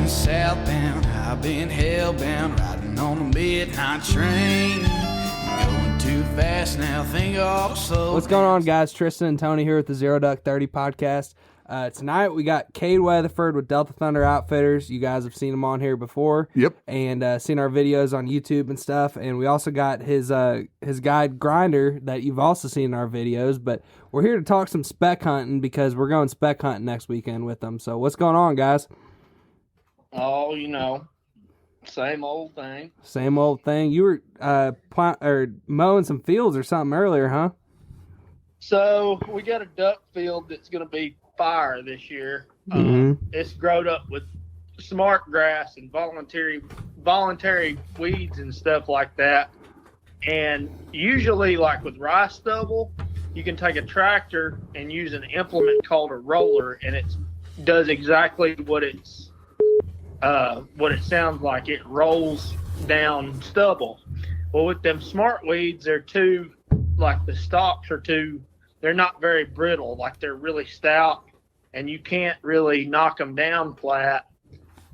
been southbound, I've been hellbound, riding on a midnight train. Going too fast now, think I'll slow. What's going on, guys? Tristan and Tony here with the Zero Duck 30 podcast. Tonight we got Kade Weatherford with Delta Thunder Outfitters. You guys have seen him on here before. Yep. And seen our videos on YouTube and stuff. And we also got his guide Grinder that you've also seen in our videos. But we're here to talk some speck hunting because we're going speck hunting next weekend with them. So what's going on, guys? Oh, same old thing. Same old thing. You were mowing some fields or something earlier, huh? So we got a duck field that's going to be fire this year. It's grown up with smart grass and voluntary weeds and stuff like that. And usually, like with rye stubble, you can take a tractor and use an implement called a roller, and it does exactly what it sounds like. It rolls down stubble. Well, with them smart weeds, the stalks are they're not very brittle. Like, they're really stout, and you can't really knock them down flat.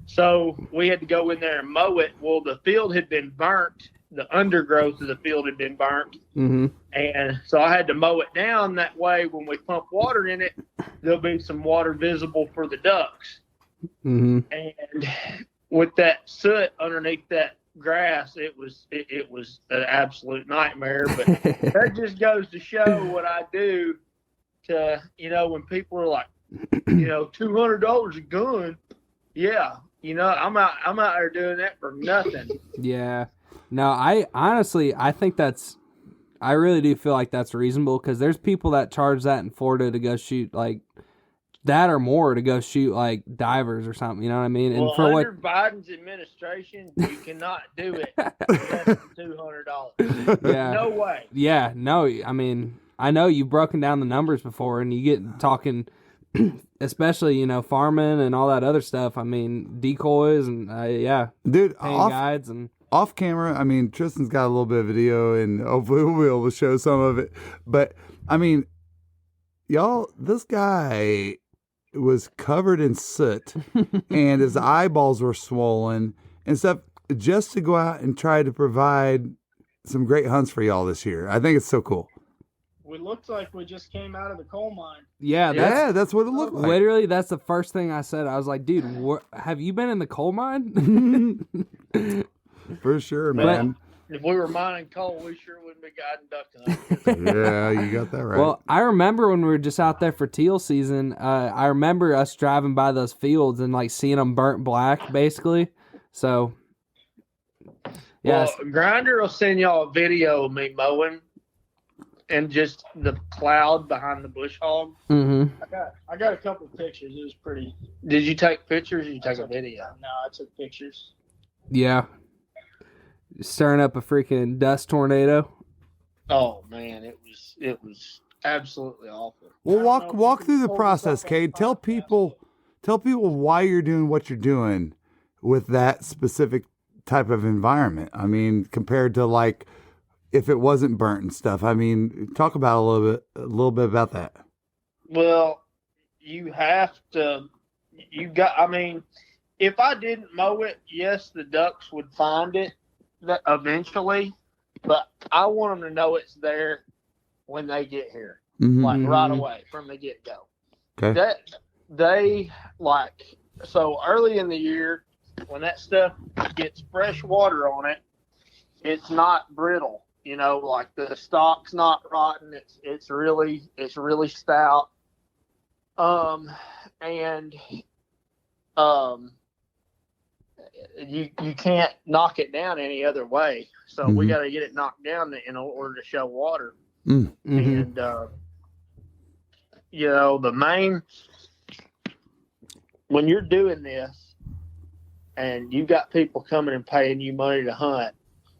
So we had to go in there and mow it. Well, the field had been burnt. The undergrowth of the field had been burnt. And so I had to mow it down. That way, when we pump water in it, there'll be some water visible for the ducks. And with that soot underneath that grass, it was an absolute nightmare. But that just goes to show what I do to, when people are like, $200 a gun. Yeah. I'm out there doing that for nothing. Yeah. No, I really do feel like that's reasonable, because there's people that charge that in Florida to go shoot like that or more, to go shoot like divers or something. You know what I mean? Well, and under Biden's administration, you cannot do it less than $200. Yeah. No way. Yeah. No. I mean, I know you've broken down the numbers before, and you get talking, especially farming and all that other stuff. I mean, decoys and dude, guides and. Off camera, I mean, Tristan's got a little bit of video, and hopefully we'll be able to show some of it. But, I mean, y'all, this guy was covered in soot, and his eyeballs were swollen and stuff, just to go out and try to provide some great hunts for y'all this year. I think it's so cool. We looked like we just came out of the coal mine. Yeah, that's what it looked like. Literally, that's the first thing I said. I was like, dude, have you been in the coal mine? For sure, man. If we were mining coal, we sure wouldn't be guiding duck hunting. Yeah, you got that right. Well, I remember when we were just out there for teal season, I remember us driving by those fields and like seeing them burnt black, basically. So, yeah. Well, Grinder will send y'all a video of me mowing and just the cloud behind the bush hog. I got a couple of pictures. It was pretty. Did you take pictures or did you take a video? No, I took pictures. Yeah. Stirring up a freaking dust tornado. Oh man, it was absolutely awful. Well, walk through the process, Kade. Tell people why you're doing what you're doing with that specific type of environment. I mean, compared to like if it wasn't burnt and stuff. I mean, talk about a little bit about that. Well, you have to. If I didn't mow it, yes, the ducks would find it eventually, but I want them to know it's there when they get here, right away from the get-go. Okay. So early in the year, when that stuff gets fresh water on it, it's not brittle. Like the stalk's not rotten. It's really stout. You can't knock it down any other way. So we got to get it knocked down in order to show water. And, when you're doing this and you got people coming and paying you money to hunt,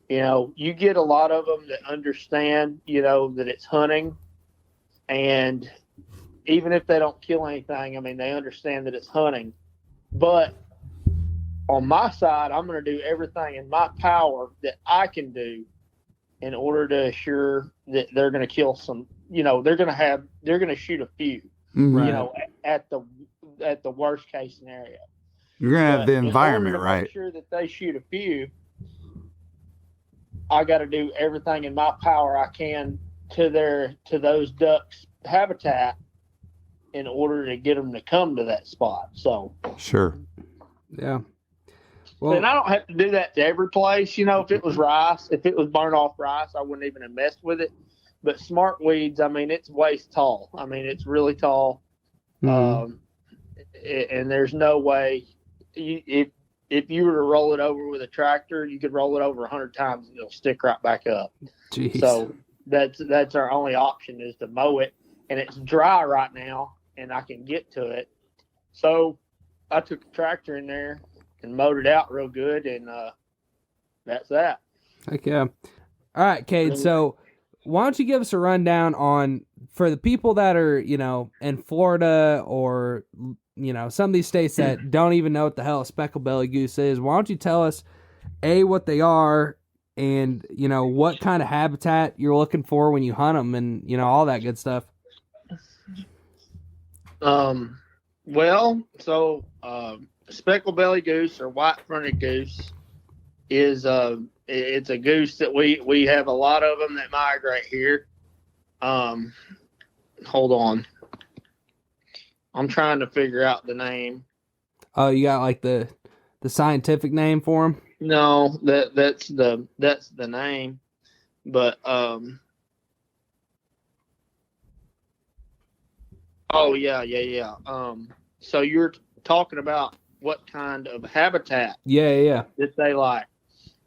you get a lot of them that understand, that it's hunting. And even if they don't kill anything, I mean, they understand that it's hunting. But on my side, I'm going to do everything in my power that I can do in order to assure that they're going to kill some, they're going to shoot a few, at the worst case scenario. You're gonna have But the in order environment, to right? Make sure that they shoot a few, I got to do everything in my power I can to those ducks' habitat in order to get them to come to that spot. So Sure. Yeah. and I don't have to do that to every place. If it was rice, if it was burnt off rice, I wouldn't even have messed with it. But smart weeds, I mean, it's waist tall. I mean, it's really tall. And there's no way if you were to roll it over with a tractor, you could roll it over 100 times and it'll stick right back up. Jeez. So that's our only option is to mow it, and it's dry right now, and I can get to it. So I took a tractor in there and mowed it out real good, and that's that. Heck yeah. All right, Kade. So why don't you give us a rundown on, for the people that are, in Florida or, some of these states that don't even know what the hell a specklebelly goose is, why don't you tell us, A, what they are, and, what kind of habitat you're looking for when you hunt them and, all that good stuff. Specklebelly goose or white-fronted goose is it's a goose that we have a lot of them that migrate here. Hold on, I'm trying to figure out the name. Oh, you got like the scientific name for them? No, that's the name, but oh yeah. So you're talking about what kind of habitat Yeah. that they like.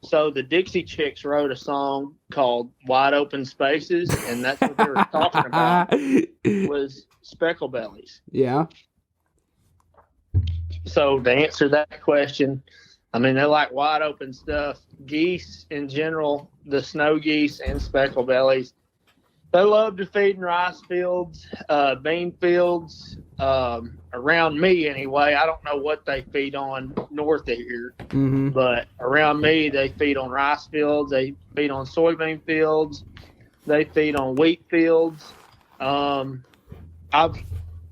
So the Dixie Chicks wrote a song called Wide Open Spaces, and that's what they were talking about was specklebellies. Yeah. So to answer that question, I mean, they like wide open stuff. Geese in general, the snow geese and specklebellies, they love to feed in rice fields, bean fields, around me anyway. I don't know what they feed on north of here, but around me, they feed on rice fields. They feed on soybean fields. They feed on wheat fields. I've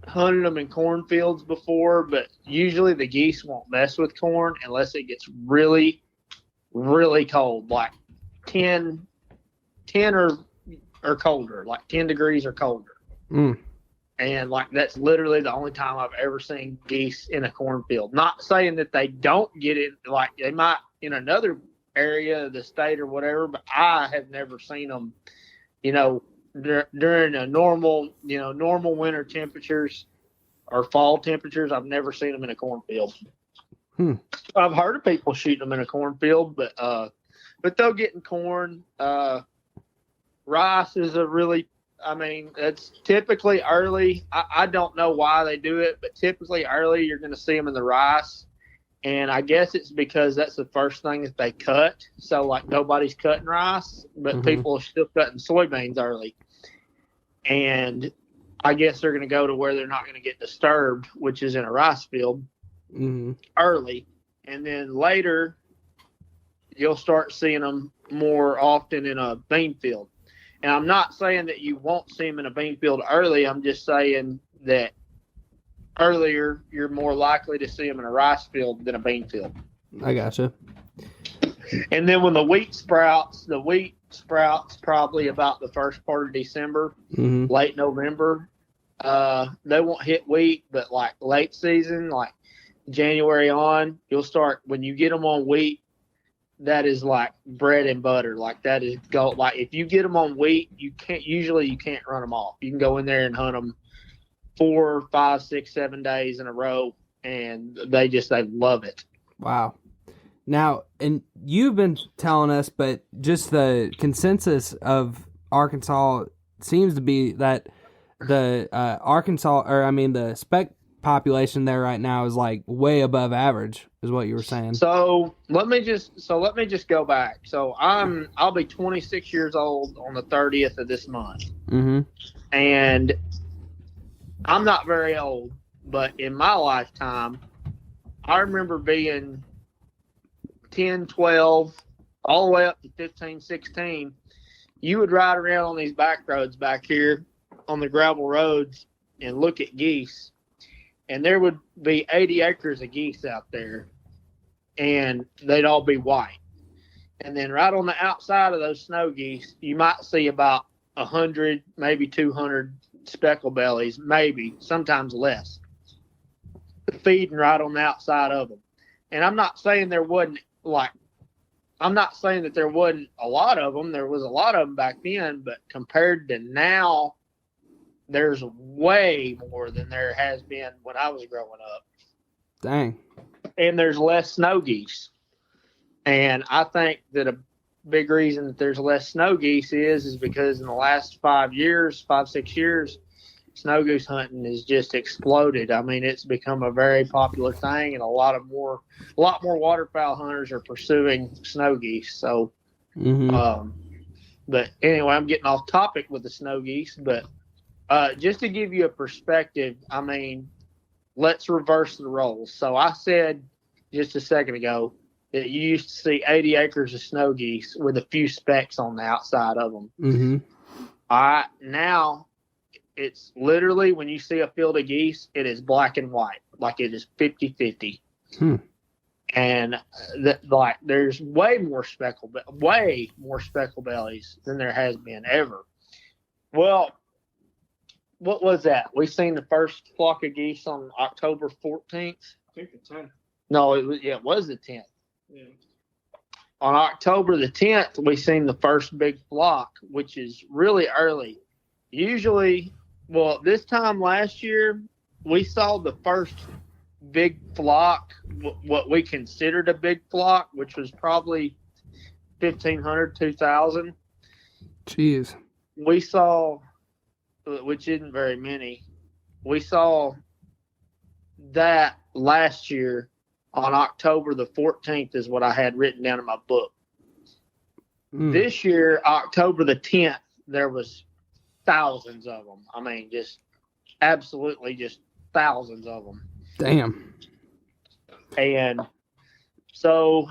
hunted them in cornfields before, but usually the geese won't mess with corn unless it gets really, really cold, like 10 or colder, like 10 degrees or colder. And like that's literally the only time I've ever seen geese in a cornfield. Not saying that they don't get it, like they might in another area of the state or whatever, but I have never seen them, during a normal winter temperatures or fall temperatures. I've never seen them in a cornfield. I've heard of people shooting them in a cornfield, but they'll get in corn. Rice is it's typically early. I don't know why they do it, but typically early you're going to see them in the rice. And I guess it's because that's the first thing that they cut. So like nobody's cutting rice, but people are still cutting soybeans early. And I guess they're going to go to where they're not going to get disturbed, which is in a rice field early. And then later you'll start seeing them more often in a bean field. And I'm not saying that you won't see them in a bean field early. I'm just saying that earlier you're more likely to see them in a rice field than a bean field. I gotcha. And then when the wheat sprouts probably about the first part of December, late November. They won't hit wheat, but like late season, like January on, you'll start, when you get them on wheat, that is like bread and butter. Like that is gold. Like if you get them on wheat, you can't run them off. You can go in there and hunt them 4, 5, 6, 7 days in a row, and they love it. Wow. Now, and you've been telling us, but just the consensus of Arkansas seems to be that the the spec population there right now is like way above average, is what you were saying. So let me just go back. So I'll be 26 years old on the 30th of this month, and I'm not very old, but in my lifetime, I remember being 10, 12, all the way up to 15, 16. You would ride around on these back roads back here on the gravel roads and look at geese. and there would be 80 acres of geese out there, and they'd all be white. And then right on the outside of those snow geese, you might see about 100, maybe 200 specklebellies, maybe, sometimes less, feeding right on the outside of them. And I'm not saying there wasn't, I'm not saying that there wasn't a lot of them. There was a lot of them back then, but compared to now, there's way more than there has been when I was growing up. Dang. And there's less snow geese. And I think that a big reason that there's less snow geese is because in the last 5 years, 5-6 years, snow goose hunting has just exploded. I mean, it's become a very popular thing, and a lot more waterfowl hunters are pursuing snow geese. So, but anyway, I'm getting off topic with the snow geese. But just to give you a perspective, I mean, let's reverse the roles. So I said just a second ago that you used to see 80 acres of snow geese with a few specks on the outside of them. Now it's literally, when you see a field of geese, it is black and white, like it is 50-50. And there's way more specklebellies than there has been ever. Well, what was that? We seen the first flock of geese on October 14th. I think the 10th. No, it was the 10th. Yeah. On October the 10th, we seen the first big flock, which is really early. Usually, well, this time last year, we saw the first big flock, what we considered a big flock, which was probably 1,500, 2,000. Jeez. We saw, which isn't very many, we saw that last year on October the 14th is what I had written down in my book. This year, October the 10th, there was thousands of them. I mean, just absolutely just thousands of them. Damn. And so,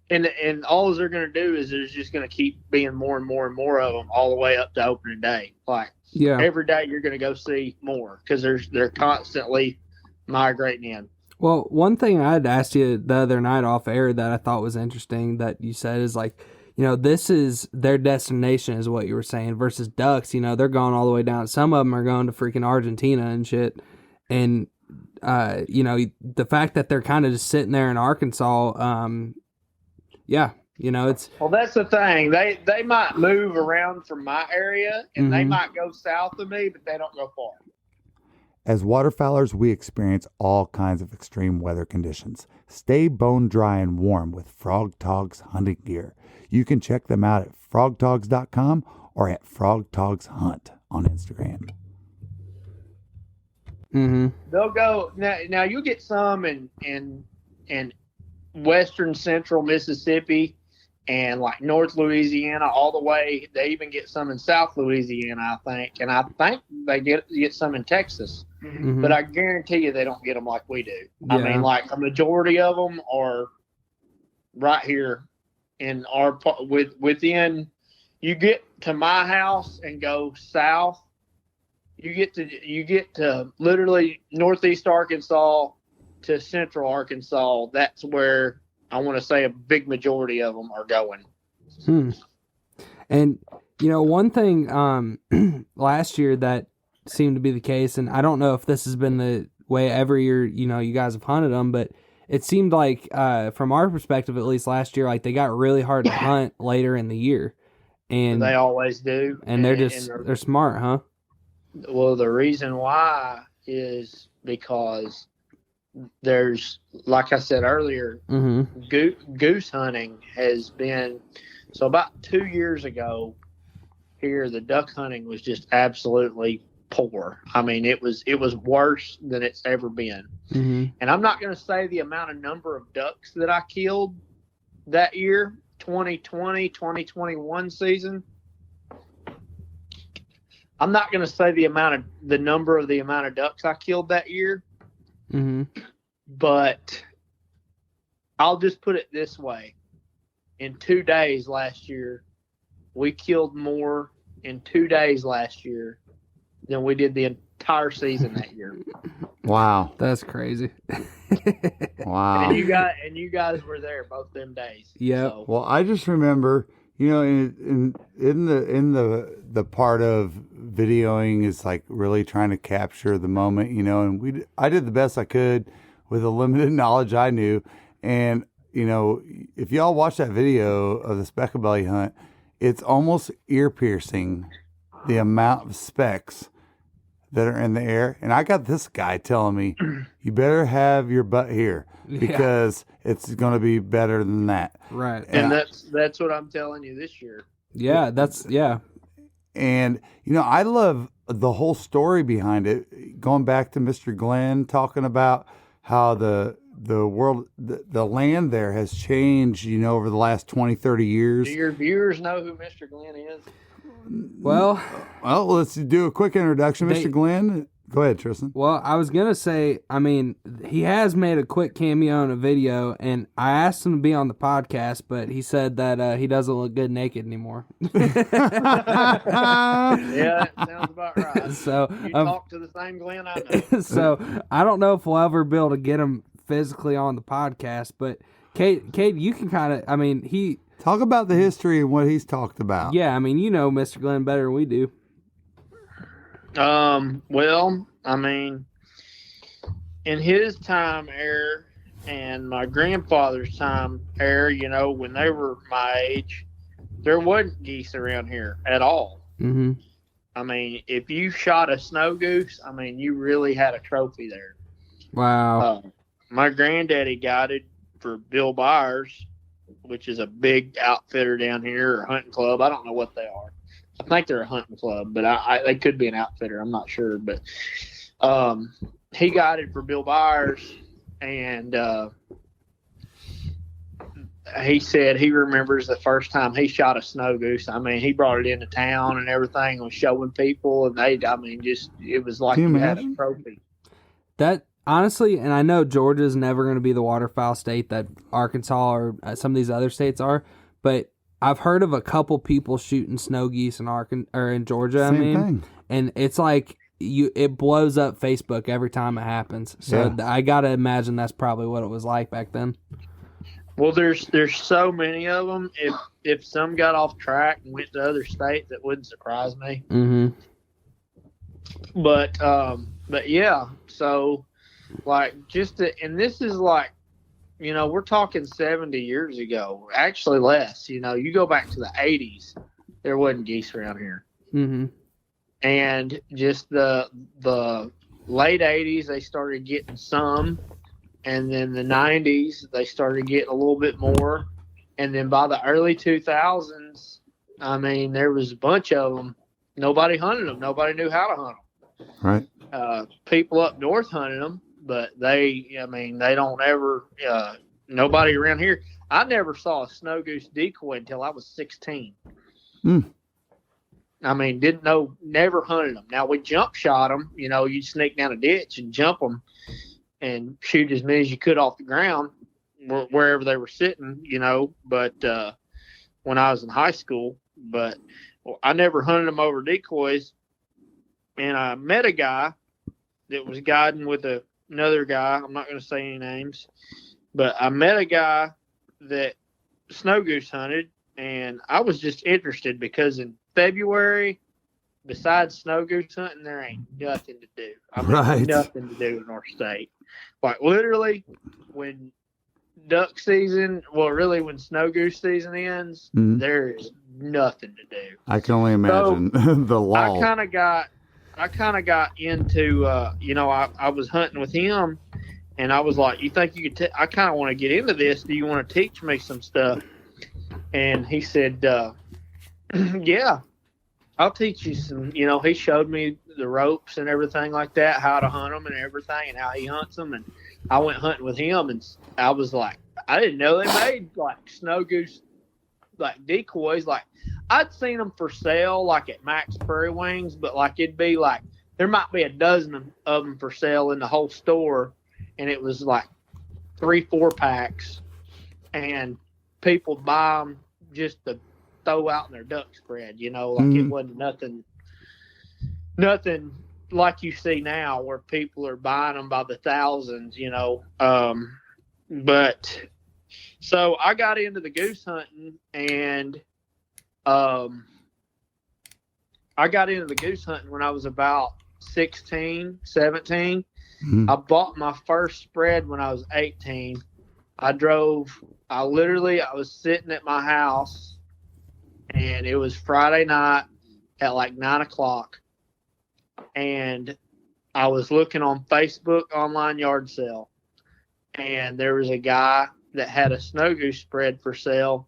and all they're going to do is there's just going to keep being more and more and more of them all the way up to opening day. Like, every day you're going to go see more because they're constantly migrating in. Well, one thing I had asked you the other night off air that I thought was interesting that you said is like, you know, this is their destination is what you were saying versus ducks. You know, they're going all the way down. Some of them are going to freaking Argentina and shit. And, you know, the fact that they're kind of just sitting there in Arkansas, you know, it's... Well, that's the thing. They might move around from my area, and they might go south of me, but they don't go far. As waterfowlers, we experience all kinds of extreme weather conditions. Stay bone dry and warm with Frog Togs hunting gear. You can check them out at frogtogs.com or at frogtogshunt on Instagram. They'll go now. You get some in western central Mississippi and like North Louisiana all the way. They even get some in South Louisiana, I think, and I think they get some in Texas. But I guarantee you they don't get them like we do. I mean, like a majority of them are right here in our within. You get to my house and go south. You get to literally northeast Arkansas to central Arkansas. That's where I want to say a big majority of them are going. And you know, one thing last year that seemed to be the case, and I don't know if this has been the way every year, you know, you guys have hunted them, but it seemed like from our perspective, at least last year, like they got really hard to hunt later in the year, and they always do. And they're smart, huh? Well, the reason why is because there's, like I said earlier, goose hunting has been, so about 2 years ago here, the duck hunting was just absolutely poor. I mean, it was worse than it's ever been. And I'm not going to say the number of ducks that I killed that year, 2020, 2021 season. I'm not going to say the number of ducks I killed that year. But I'll just put it this way. In 2 days last year, we killed more in 2 days last year than we did the entire season that year. Wow. That's crazy. Wow. And you guys were there both them days. Yep. So, Well, I just remember, in the part of videoing is like really trying to capture the moment, and I did the best I could with the limited knowledge I knew. And, if y'all watch that video of the specklebelly hunt, it's almost ear piercing the amount of specks that are in the air. And I got this guy telling me, you better have your butt here because it's going to be better than that. Right. and that's what I'm telling you this year. Yeah, And, I love the whole story behind it. Going back to Mr. Glenn talking about how the world, the land there has changed, over the last 20, 30 years. Do your viewers know who Mr. Glenn is? Well, let's do a quick introduction. Mr. Glenn, go ahead, Tristan. Well, I was going to say, I mean, he has made a quick cameo in a video, and I asked him to be on the podcast, but he said that he doesn't look good naked anymore. Yeah, that sounds about right. So, You talk to the same Glenn I know. so I don't know if we'll ever be able to get him physically on the podcast, but Kate, you can kind of, I mean, he... Talk about the history and what he's talked about. Yeah, I mean, you know Mr. Glenn better than we do. Well, I mean, in his time era and my grandfather's time era, when they were my age, there wasn't geese around here at all. Mm-hmm. I mean, if you shot a snow goose, I mean, you really had a trophy there. Wow. My granddaddy guided for Bill Byers, which is a big outfitter down here, or hunting club. I don't know what they are. I think they're a hunting club, but they could be an outfitter. I'm not sure. But he guided for Bill Byers, and he said he remembers the first time he shot a snow goose. I mean, he brought it into town and everything, and was showing people, and it was like you had a trophy. That honestly, and I know Georgia's never going to be the waterfowl state that Arkansas or some of these other states are, but I've heard of a couple people shooting snow geese in in Georgia. Same thing. And it's like it blows up Facebook every time it happens. So I got to imagine that's probably what it was like back then. Well, there's so many of them. If some got off track and went to other states, that wouldn't surprise me. Mm-hmm. But yeah, so. Like and this is like, we're talking 70 years ago, actually less. You go back to the 80s, there wasn't geese around here. Mm-hmm. And just the late 80s, they started getting some, and then the 90s, they started getting a little bit more, and then by the early 2000s, I mean, there was a bunch of them. Nobody hunted them. Nobody knew how to hunt them. Right. People up north hunted them. But they don't ever, nobody around here. I never saw a snow goose decoy until I was 16. I mean, never hunted them. Now we jump shot them, you'd sneak down a ditch and jump them and shoot as many as you could off the ground wherever they were sitting, but when I was in high school, but I never hunted them over decoys. And I met a guy that was guiding with another guy. I'm not going to say any names, but I met a guy that snow goose hunted, and I was just interested because in February, besides snow goose hunting, there ain't nothing to do. Nothing to do in our state. Like literally, when duck season, when snow goose season ends, there is nothing to do. I can only imagine the law. I kind of got into, I was hunting with him, and I was like, you think you could, I kind of want to get into this. Do you want to teach me some stuff? And he said, yeah, I'll teach you some, he showed me the ropes and everything like that, how to hunt them and everything, and how he hunts them. And I went hunting with him, and I was like, I didn't know they made like snow goose, like decoys. Like I'd seen them for sale, like at Max Prairie Wings, but like it'd be like there might be a dozen of them for sale in the whole store, and it was like 3-4 packs, and people buy them just to throw out in their duck spread. Like it wasn't nothing like you see now where people are buying them by the thousands, you know. But so I got into the goose hunting, and I got into the goose hunting when I was about 16, 17. Mhm. I bought my first spread when I was 18. I was sitting at my house, and it was Friday night at like 9 o'clock. And I was looking on Facebook online yard sale, and there was a guy that had a snow goose spread for sale,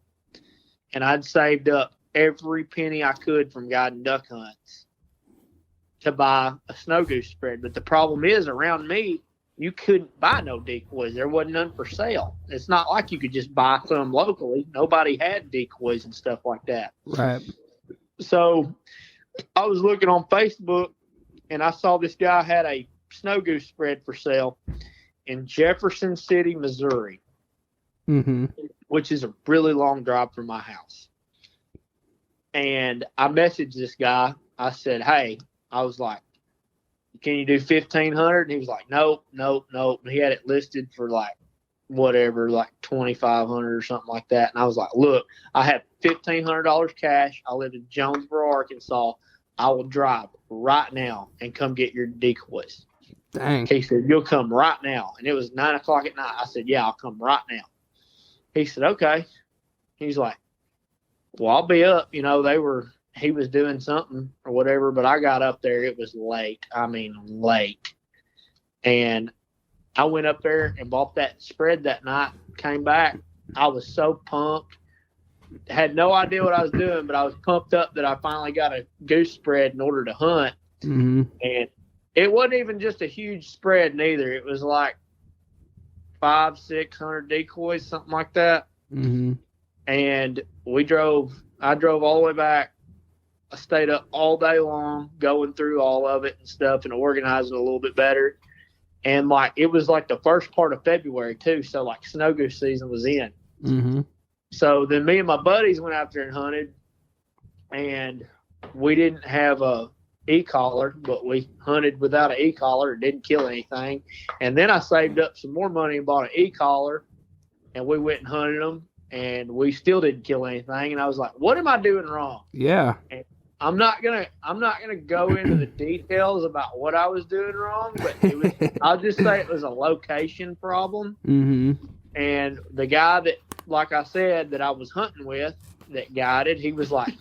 and I'd saved up every penny I could from guiding duck hunts to buy a snow goose spread. But the problem is, around me, you couldn't buy no decoys. There wasn't none for sale. It's not like you could just buy some locally. Nobody had decoys and stuff like that. Right. So I was looking on Facebook, and I saw this guy had a snow goose spread for sale in Jefferson City, Missouri, Mm-hmm. which is a really long drive from my house. And I messaged this guy. I said, hey, I was like, can you do 1,500? And he was like, nope. And he had it listed for like whatever, like 2,500 or something like that. And I was like, look, I have $1,500 cash. I live in Jonesboro, Arkansas. I will drive right now and come get your decoys. Dang. He said, you'll come right now. And it was 9 o'clock at night. I said, yeah, I'll come right now. He said, okay. He's like, well, I'll be up. You know, he was doing something or whatever, but I got up there. It was late. I mean, late. And I went up there and bought that spread that night, came back. I was so pumped. Had no idea what I was doing, but I was pumped up that I finally got a goose spread in order to hunt. Mm-hmm. And it wasn't even just a huge spread neither. It was like 500-600 decoys, something like that. Mm-hmm. And I drove all the way back. I stayed up all day long going through all of it and stuff and organizing a little bit better. And like, it was like the first part of February too. So like snow goose season was in. Mm-hmm. So then me and my buddies went out there and hunted, and we didn't have a e-collar, but we hunted without an e-collar. It didn't kill anything. And then I saved up some more money and bought an e-collar, and we went and hunted them, and we still didn't kill anything. And I was like, what am I doing wrong? Yeah. And I'm not gonna go into the details about what I was doing wrong, but I'll just say it was a location problem. Mm-hmm. And the guy that, like I said, that I was hunting with that guided, he was like,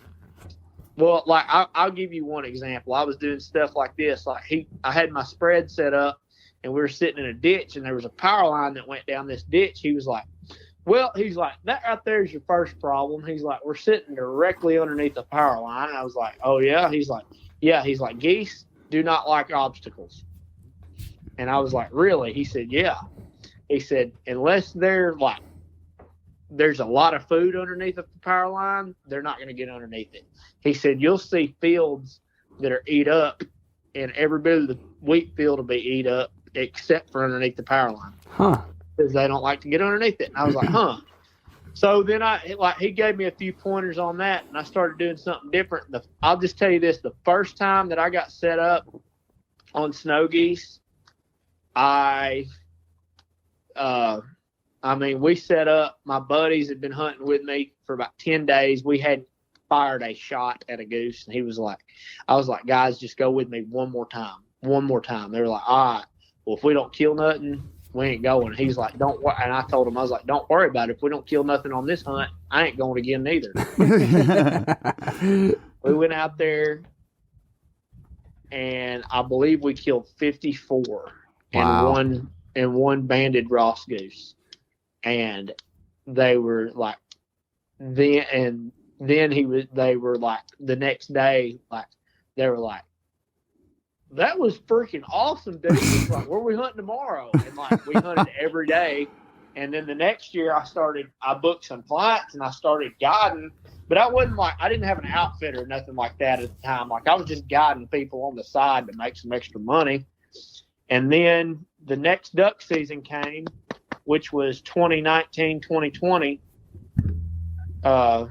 well, like I'll give you one example. I was doing stuff like this. Like I had my spread set up, and we were sitting in a ditch, and there was a power line that went down this ditch. He was like, that right there is your first problem. He's like, we're sitting directly underneath the power line. And I was like, oh yeah? He's like, yeah. He's like, geese do not like obstacles. And I was like, really? He said, yeah. He said, unless there's a lot of food underneath the power line, they're not going to get underneath it. He said, you'll see fields that are eat up, and every bit of the wheat field will be eat up except for underneath the power line. Huh. Because they don't like to get underneath it. And I was like, huh. So then he gave me a few pointers on that, and I started doing something different. I'll just tell you this, the first time that I got set up on snow geese, we set up, my buddies had been hunting with me for about 10 days. We hadn't fired a shot at a goose. And I was like, guys, just go with me one more time. They were like, all right, well, if we don't kill nothing, we ain't going. He's like, don't worry. And I told him, I was like, don't worry about it. If we don't kill nothing on this hunt, I ain't going again neither. We went out there, and I believe we killed 54 Wow. and one banded Ross goose. And they were like, they were like, the next day, like, they were like, that was freaking awesome, dude. It's like, where are we hunting tomorrow? And like, we hunted every day. And then the next year I booked some flights and I started guiding, but I didn't have an outfit or nothing like that at the time. Like, I was just guiding people on the side to make some extra money. And then the next duck season came, which was 2019, 2020, on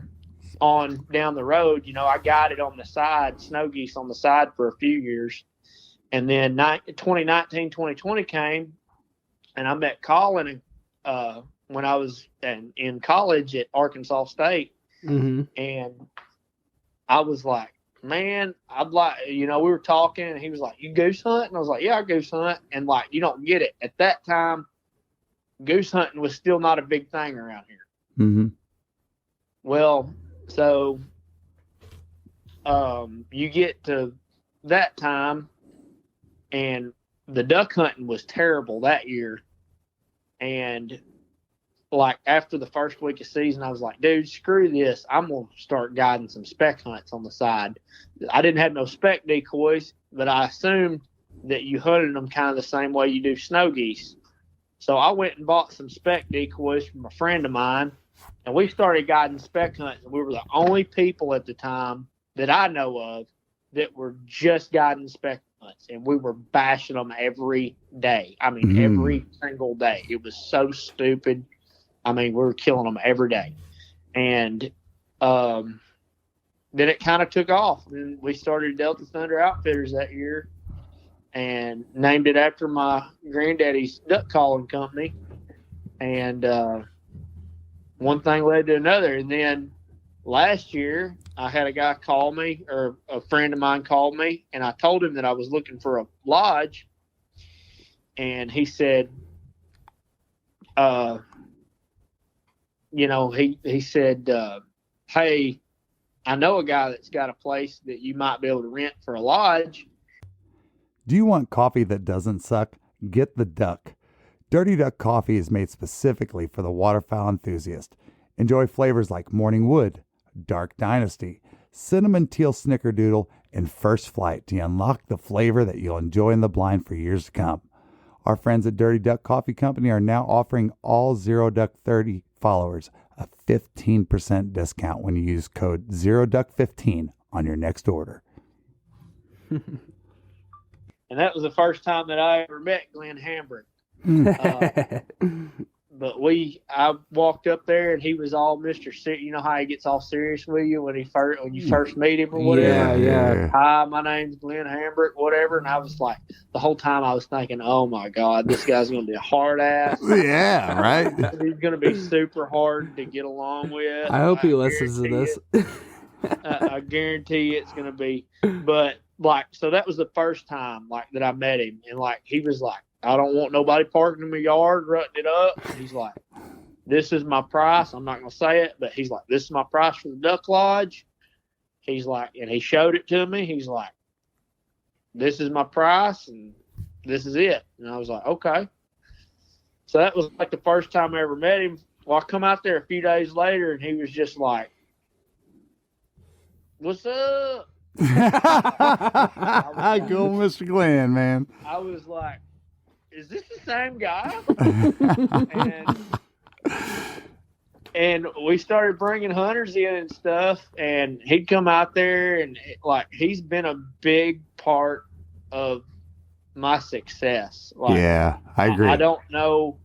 down the road. You know, I guided on the side, snow geese on the side for a few years. And then 2019, 2020 came, and I met Colin when I was in college at Arkansas State. Mm-hmm. And I was like, man, I'd like, we were talking, and he was like, you goose hunt? And I was like, yeah, I goose hunt. And like, you don't get it. At that time, goose hunting was still not a big thing around here. Mm-hmm. Well, so you get to that time, and the duck hunting was terrible that year. And like after the first week of season, I was like, dude, screw this. I'm going to start guiding some speck hunts on the side. I didn't have no speck decoys, but I assumed that you hunted them kind of the same way you do snow geese. So I went and bought some speck decoys from a friend of mine, and we started guiding speck hunts. We were the only people at the time that I know of that were just guiding speck hunts, and we were bashing them every day. I mean, every single day. It was so stupid. I mean, we were killing them every day. And then it kind of took off. And we started Delta Thunder Outfitters that year and named it after my granddaddy's duck calling company. And one thing led to another. And then last year, I had a guy call me, or a friend of mine called me, and I told him that I was looking for a lodge. And he said, he said, hey, I know a guy that's got a place that you might be able to rent for a lodge. Do you want coffee that doesn't suck? Get the Duck. Dirty Duck coffee is made specifically for the waterfowl enthusiast. Enjoy flavors like Morning Wood, Dark Dynasty, Cinnamon Teal Snickerdoodle, and First Flight to unlock the flavor that you'll enjoy in the blind for years to come. Our friends at Dirty Duck Coffee Company are now offering all Zero Duck 30 followers a 15% discount when you use code ZeroDuck15 on your next order. And that was the first time that I ever met Glenn Hambrick. But I walked up there, and he was all Mr. You know how he gets all serious with you when you first meet him or whatever. Yeah. Hi, my name's Glenn Hambrick, whatever. And I was like, the whole time I was thinking, oh my God, this guy's going to be a hard ass. Yeah, right. He's going to be super hard to get along with. I hope he listens to this. I guarantee it's going to be. But like, so that was the first time like that I met him, and like he was like, I don't want nobody parking in my yard, rutting it up. And he's like, this is my price. I'm not going to say it, but he's like, this is my price for the duck lodge. He's like, and he showed it to me. He's like, this is my price, and this is it. And I was like, okay. So that was like the first time I ever met him. Well, I come out there a few days later, and he was just like, what's up? Go, Mr. Glenn, man. I was like, is this the same guy? and we started bringing hunters in and stuff, and he'd come out there, and he's been a big part of my success. Like, yeah, I agree. I don't know,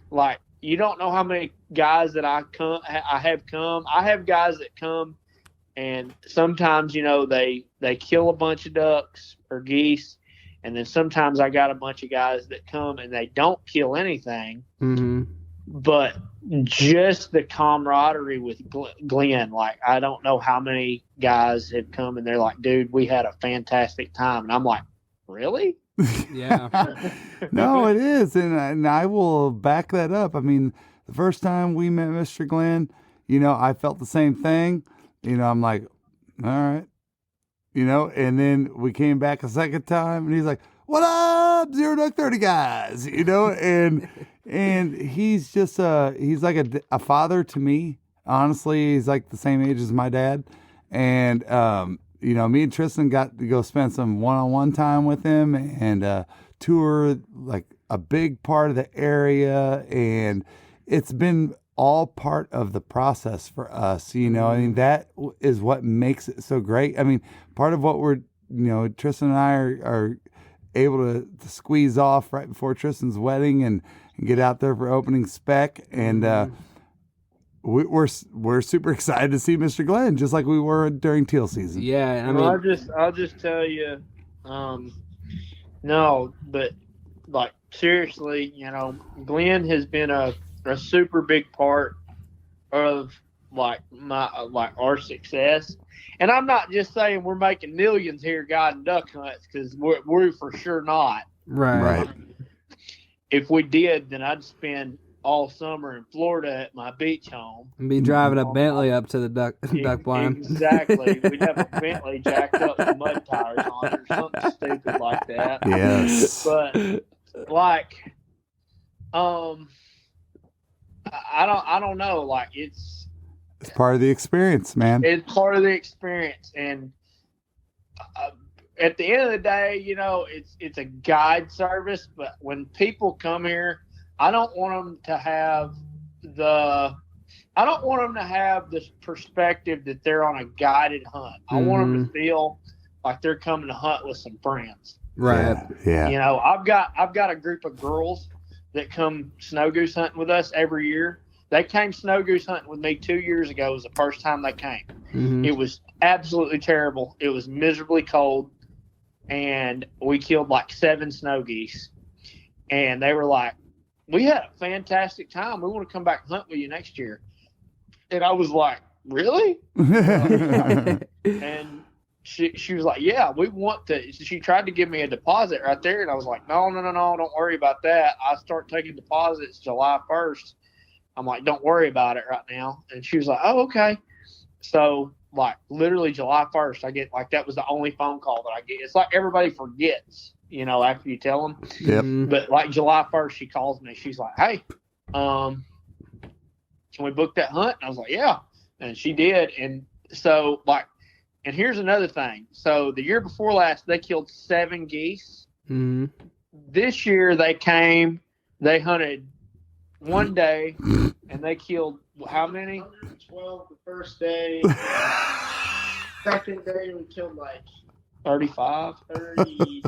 like, you don't know how many guys that I have come. I have guys that come, and sometimes, they kill a bunch of ducks or geese. And then sometimes I got a bunch of guys that come and they don't kill anything. Mm-hmm. But just the camaraderie with Glenn, like, I don't know how many guys have come and they're like, dude, we had a fantastic time. And I'm like, really? Yeah. No, it is. And I will back that up. I mean, the first time we met Mr. Glenn, I felt the same thing. I'm like, all right. And then we came back a second time, and he's like, what up, Zero Duck 30 guys, and he's just, he's like a father to me. Honestly, he's like the same age as my dad. And, me and Tristan got to go spend some one-on-one time with him and tour like a big part of the area. And it's been all part of the process for us, I mean, that is what makes it so great. I mean, part of what we're, Tristan and I are able to squeeze off right before Tristan's wedding and get out there for opening spec. And we're super excited to see Mr. Glenn, just like we were during teal season. Yeah. I mean, I'll just tell you, No, but like seriously, Glenn has been a super big part of like our success. And I'm not just saying we're making millions here guiding duck hunts, because we're for sure not. Right. If we did, then I'd spend all summer in Florida at my beach home. And be driving a Bentley up to the duck blind. Exactly. We'd have a Bentley jacked up with mud tires on it or something stupid like that. Yes. But like, I don't know. Like it's part of the experience, man. It's part of the experience, and at the end of the day, it's a guide service. But when people come here, I don't want them to have this perspective that they're on a guided hunt. I want them to feel like they're coming to hunt with some friends. Right. Yeah. I've got a group of girls that come snow goose hunting with us every year. They came snow goose hunting with me 2 years ago. It was the first time they came. Mm-hmm. It was absolutely terrible. It was miserably cold, and we killed like 7 snow geese. And they were like, "We had a fantastic time. We want to come back and hunt with you next year." And I was like, "Really?" And she was like, "Yeah, we want to." She tried to give me a deposit right there, and I was like, No, don't worry about that. I start taking deposits July 1st. I'm like, "Don't worry about it right now." And she was like, "Oh, okay." So like literally July 1st, I get like, that was the only phone call that I get. It's like everybody forgets, after you tell them. Yep. But like July 1st, she calls me. She's like, "Hey, can we book that hunt?" And I was like, "Yeah." And she did. And so like, and here's another thing. So the year before last, they killed 7 geese. Mm-hmm. This year they hunted one day, and they killed how many? 112 the first day. Second day we killed like 35, 39.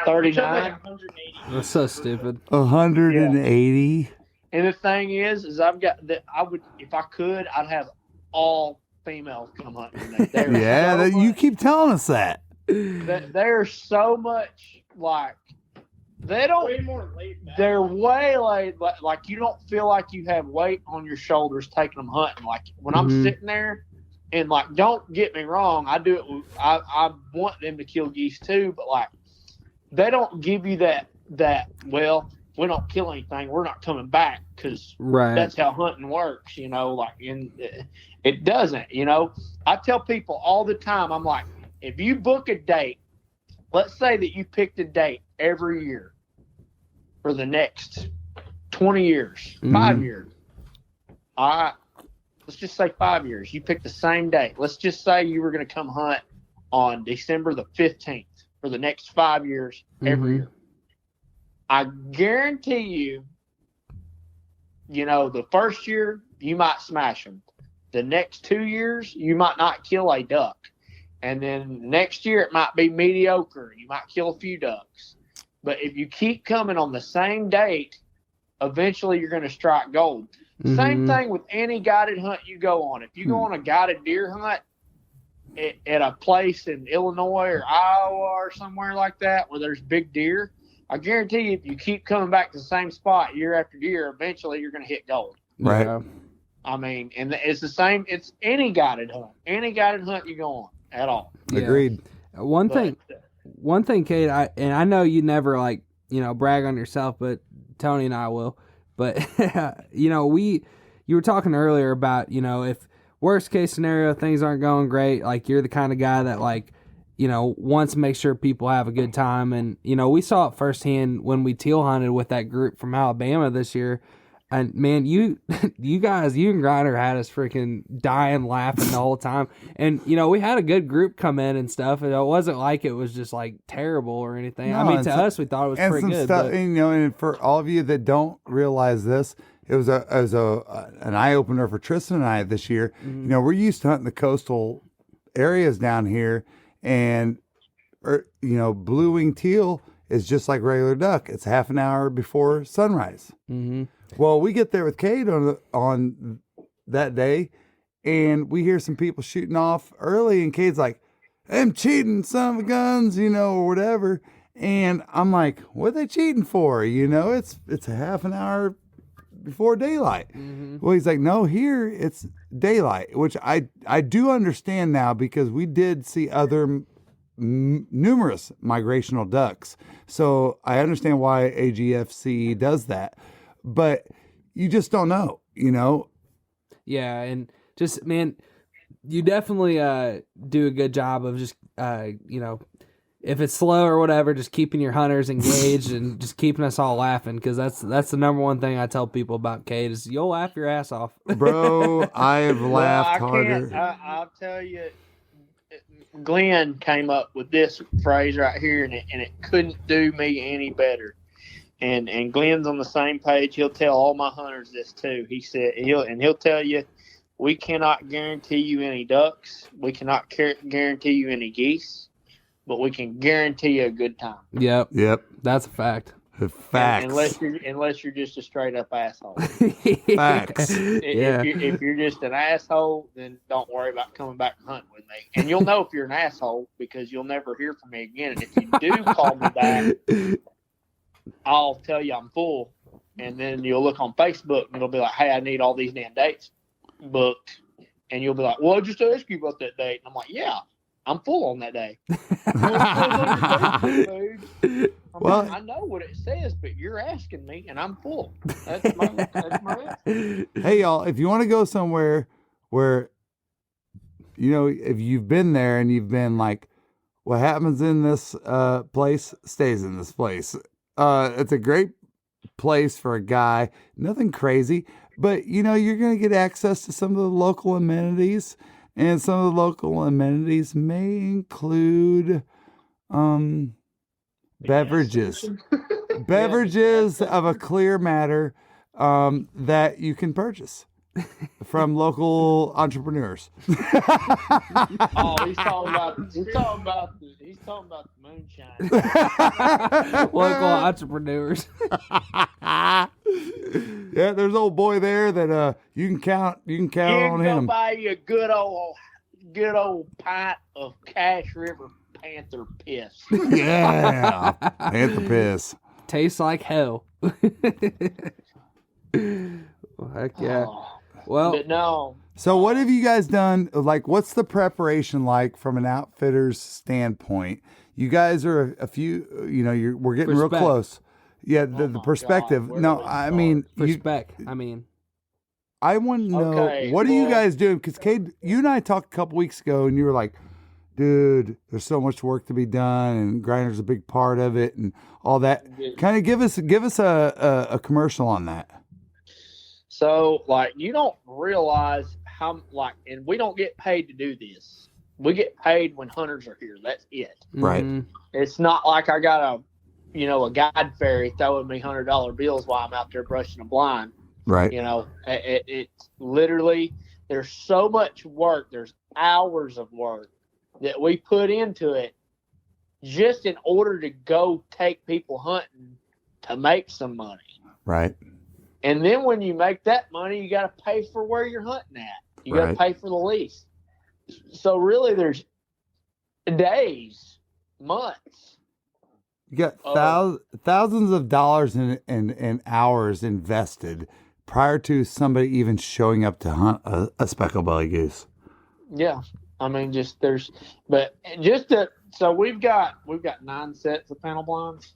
39. 180. That's so stupid. 180. And the thing is I've got that. I would, if I could, I'd have all females come hunting with me. Yeah, you keep telling us that. They're so much like, they don't. Way more laid back. They're way like you don't feel like you have weight on your shoulders taking them hunting. Like when I'm sitting there, and like, don't get me wrong, I do it. I want them to kill geese too, but like, they don't give you that. Well, we don't kill anything, we're not coming back, because that's how hunting works. Like it doesn't. I tell people all the time. I'm like, if you book a date, let's say that you picked a date every year for the next 20 years, 5 years. All right, let's just say 5 years. You picked the same date. Let's just say you were going to come hunt on December the 15th for the next 5 years every year. I guarantee you, the first year you might smash them. The next 2 years you might not kill a duck. And then next year it might be mediocre. You might kill a few ducks. But if you keep coming on the same date, eventually you're going to strike gold. Same thing with any guided hunt you go on. If you go on a guided deer hunt at a place in Illinois or Iowa or somewhere like that where there's big deer, I guarantee you, if you keep coming back to the same spot year after year, eventually you're going to hit gold. Right. Yeah. I mean, and it's the same. It's any guided hunt you go on at all. Yeah. Agreed. One thing, Kade, I know you never brag on yourself, but Tony and I will. But you were talking earlier about if worst case scenario things aren't going great, like you're the kind of guy that wants to make sure people have a good time, and we saw it firsthand when we teal hunted with that group from Alabama this year. And man, you guys, you and Grinder had us freaking dying laughing the whole time. And we had a good group come in and stuff, and it wasn't like it was just like terrible or anything. No, I mean, to us, we thought it was pretty good. Stuff, and for all of you that don't realize this, it was an eye opener for Tristan and I this year. We're used to hunting the coastal areas down here, and blue-winged teal is just like regular duck. It's half an hour before sunrise. Mm-hmm. Well, we get there with Kade on that day, and we hear some people shooting off early, and Kade's like, "I'm cheating, son of a guns," or whatever. And I'm like, what are they cheating for? You know, it's a half an hour before daylight. Well, he's like, no, here it's daylight, which I do understand now because we did see other numerous migrational ducks. So I understand why AGFC does that, but you just don't know, you know? Yeah, and just, man, you definitely do a good job of just, you know, if it's slow or whatever, just keeping your hunters engaged and just keeping us all laughing, because that's the number one thing I tell people about Kade is you'll laugh your ass off. Bro, I have laughed harder. I'll tell you, Glenn came up with this phrase right here, and it couldn't do me any better. And Glenn's on the same page. He'll tell all my hunters this too. He said he'll tell you, we cannot guarantee you any ducks. We cannot guarantee you any geese, but we can guarantee you a good time. Yep. That's a fact. Facts. Unless you're just a straight up asshole. Facts. If you're just an asshole, then don't worry about coming back and hunting with me. And you'll know if you're an asshole because you'll never hear from me again. And if you do call me back, I'll tell you I'm full. And then you'll look on Facebook and it'll be like, hey, I need all these damn dates booked. And you'll be like, well, I just asked you about that date. And I'm like, yeah, I'm full on that day. Well, I know what it says, but you're asking me, and I'm full. That's my answer. Hey, y'all, if you want to go somewhere where, you know, if you've been there and you've been like, what happens in this place stays in this place. It's a great place for a guy. Nothing crazy, but, you know, you're going to get access to some of the local amenities, and some of the local amenities may include beverages of a clear matter that you can purchase from local entrepreneurs. Oh, he's talking about the moonshine. Local entrepreneurs. Yeah, there's an old boy there that you can count on him. Go buy you a good old pint of Cache River Panther piss. Yeah, Panther piss. Tastes like hell. Well, heck yeah. Oh, well, but no. So what have you guys done? Like, what's the preparation like from an outfitter's standpoint? You guys are a few, you know, we're getting real close. Yeah, the perspective. God, no, I mean, Spec. I want to know, what are you guys doing? Because Kade, you and I talked a couple weeks ago, and you were like, dude, there's so much work to be done, and Grinder's a big part of it, and all that. Kind of give us a commercial on that. So, like, you don't realize how, like, and we don't get paid to do this. We get paid when hunters are here. That's it. Right. It's not like I got a guide fairy throwing me $100 bills while I'm out there brushing a blind. Right. You know, it's literally, there's so much work. There's hours of work that we put into it just in order to go take people hunting to make some money. Right. And then when you make that money, you got to pay for where you're hunting at. You got to pay for the lease. So really, there's days, months. You got thousands of dollars and hours invested prior to somebody even showing up to hunt a specklebelly goose. Yeah, I mean, so we've got 9 sets of panel blinds.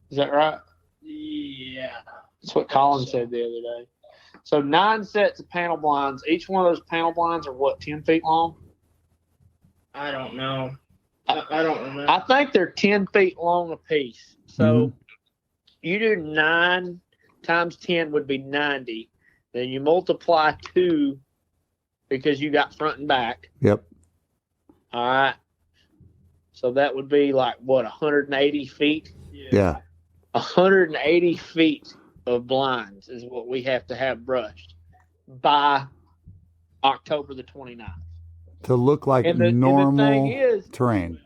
Is that right? Yeah. That's what Colin said the other day. So 9 sets of panel blinds. Each one of those panel blinds are what, 10 feet long? I don't know. I don't remember. I think they're 10 feet long a piece. So you do 9 times 10 would be 90. Then you multiply 2 because you got front and back. Yep. All right. So that would be like, what, 180 feet? Yeah. 180 feet of blinds is what we have to have brushed by October the 29th. To look like normal and the thing is, terrain.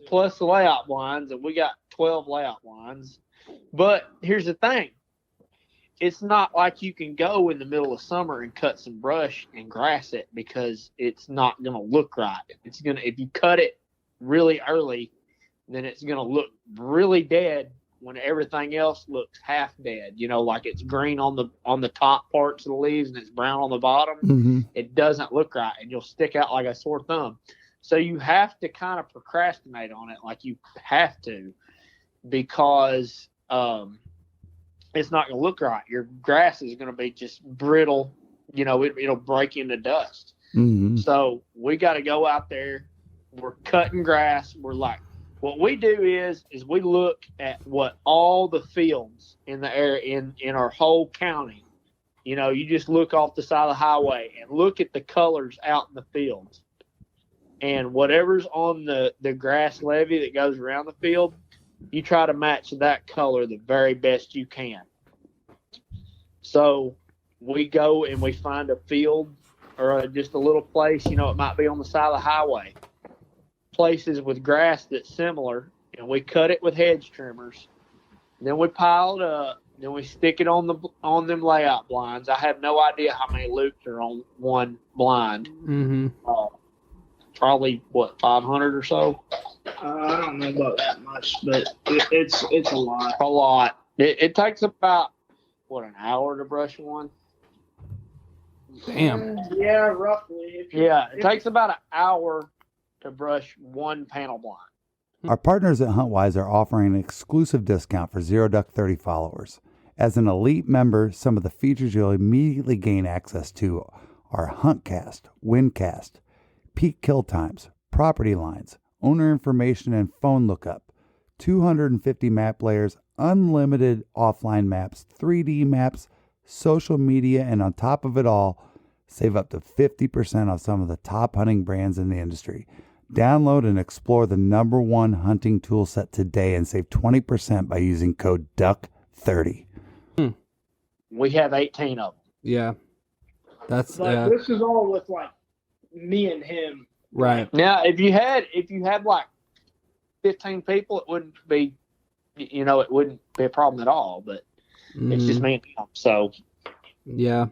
Plus the layout blinds, and we got 12 layout blinds. But here's the thing. It's not like you can go in the middle of summer and cut some brush and grass it because it's not going to look right. If you cut it really early, then it's going to look really dead when everything else looks half dead. Like it's green on the top parts of the leaves and it's brown on the bottom. Mm-hmm. It doesn't look right, and you'll stick out like a sore thumb. So you have to kind of procrastinate on it, like you have to, because it's not going to look right. Your grass is going to be just brittle. It'll break into dust. Mm-hmm. So we got to go out there. We're cutting grass. We're like, what we do is we look at what all the fields in the area in our whole county. You just look off the side of the highway and look at the colors out in the fields. And whatever's on the grass levee that goes around the field, you try to match that color the very best you can. So we go and we find a field or just a little place, it might be on the side of the highway, places with grass that's similar, and we cut it with hedge trimmers. Then we pile it up. Then we stick it on them layout blinds. I have no idea how many loops are on one blind. Mm-hmm. Probably 500 or so. I don't know about that much, but it's a lot. A lot. It takes about an hour to brush one. Damn. Yeah, roughly. It takes about an hour to brush one panel blind. Our partners at Huntwise are offering an exclusive discount for Zero Duck 30 followers. As an elite member, some of the features you'll immediately gain access to are Huntcast, Windcast, peak kill times, property lines, owner information and phone lookup, 250 map layers, unlimited offline maps, 3D maps, social media, and on top of it all, save up to 50% off some of the top hunting brands in the industry. Download and explore the #1 hunting tool set today and save 20% by using code DUCK30. We have 18 of them. Yeah. That's This is all with like me and him. right. Now, if you had like 15 people, it wouldn't be, it wouldn't be a problem at all. But it's just me and him. So Yeah.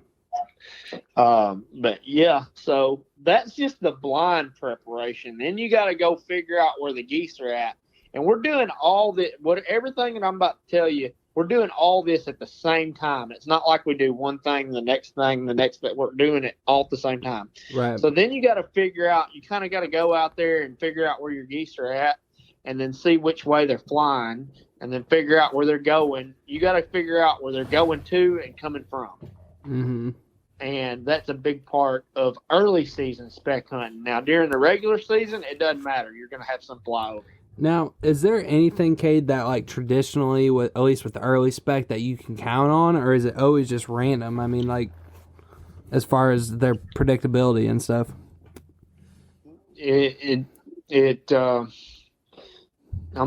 but yeah, so that's just the blind preparation. Then you got to go figure out where the geese are at, and we're doing everything that I'm about to tell you. We're doing all this at the same time. It's not like we do one thing, the next thing, the next thing. We're doing it all at the same time. Right. So then you got to figure out. You kind of got to go out there and figure out where your geese are at, and then see which way they're flying, and then figure out where they're going. You got to figure out where they're going to and coming from. Mm-hmm. And that's a big part of early season spec hunting. Now, during the regular season, it doesn't matter. You're going to have some fly over. Now, is there anything, Kade, that like traditionally, at least with the early spec, that you can count on, or is it always just random? I mean, like as far as their predictability and stuff. I'm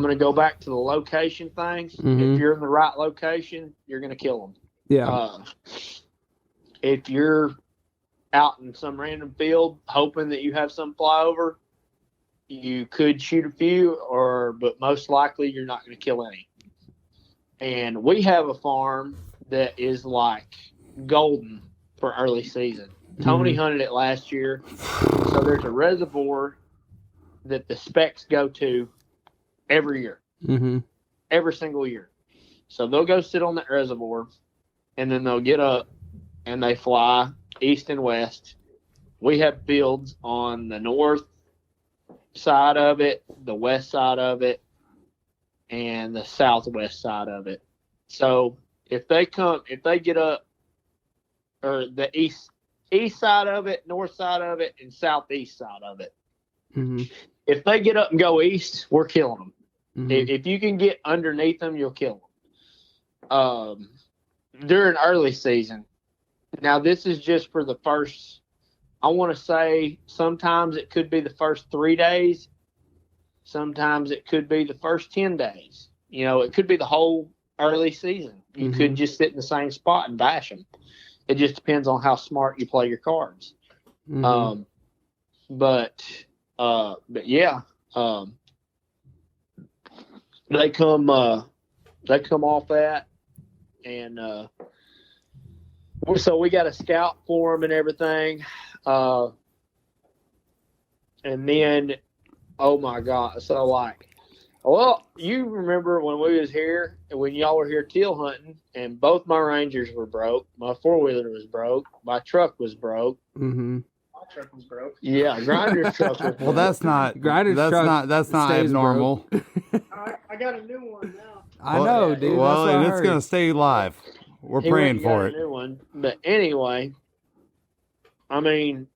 going to go back to the location thing. Mhm. If you're in the right location, you're going to kill them. Yeah. If you're out in some random field hoping that you have some fly over, you could shoot a few, but most likely you're not going to kill any. And we have a farm that is like golden for early season. Tony hunted it last year. So there's a reservoir that the Specks go to every year, every single year. So they'll go sit on that reservoir, and then they'll get up and they fly east and west. We have fields on the north side of it, the west side of it, and the southwest side of it. So if they get up, or the east side of it, north side of it, and southeast side of it. If they get up and go east, we're killing them. If you can get underneath them, you'll kill them. During early season, now this is just for the first, I want to say sometimes it could be the first 3 days. Sometimes it could be the first 10 days. It could be the whole early season. You could just sit in the same spot and bash them. It just depends on how smart you play your cards. But yeah, they come off that, and so we got a scout for them and everything. And then, oh my God. So like Well, you remember when we was here, when y'all were here teal hunting, and both my Rangers were broke. My 4-wheeler was broke. My truck was broke. Mm-hmm. My truck was broke. Yeah, Grinder's truck was broke. Well, that's not Grinder's truck that's not stays abnormal. I got a new one now. I know, dude. Well, that's what and I it's heard. gonna stay live. We're He went praying and got for a it. new one. But anyway, I mean,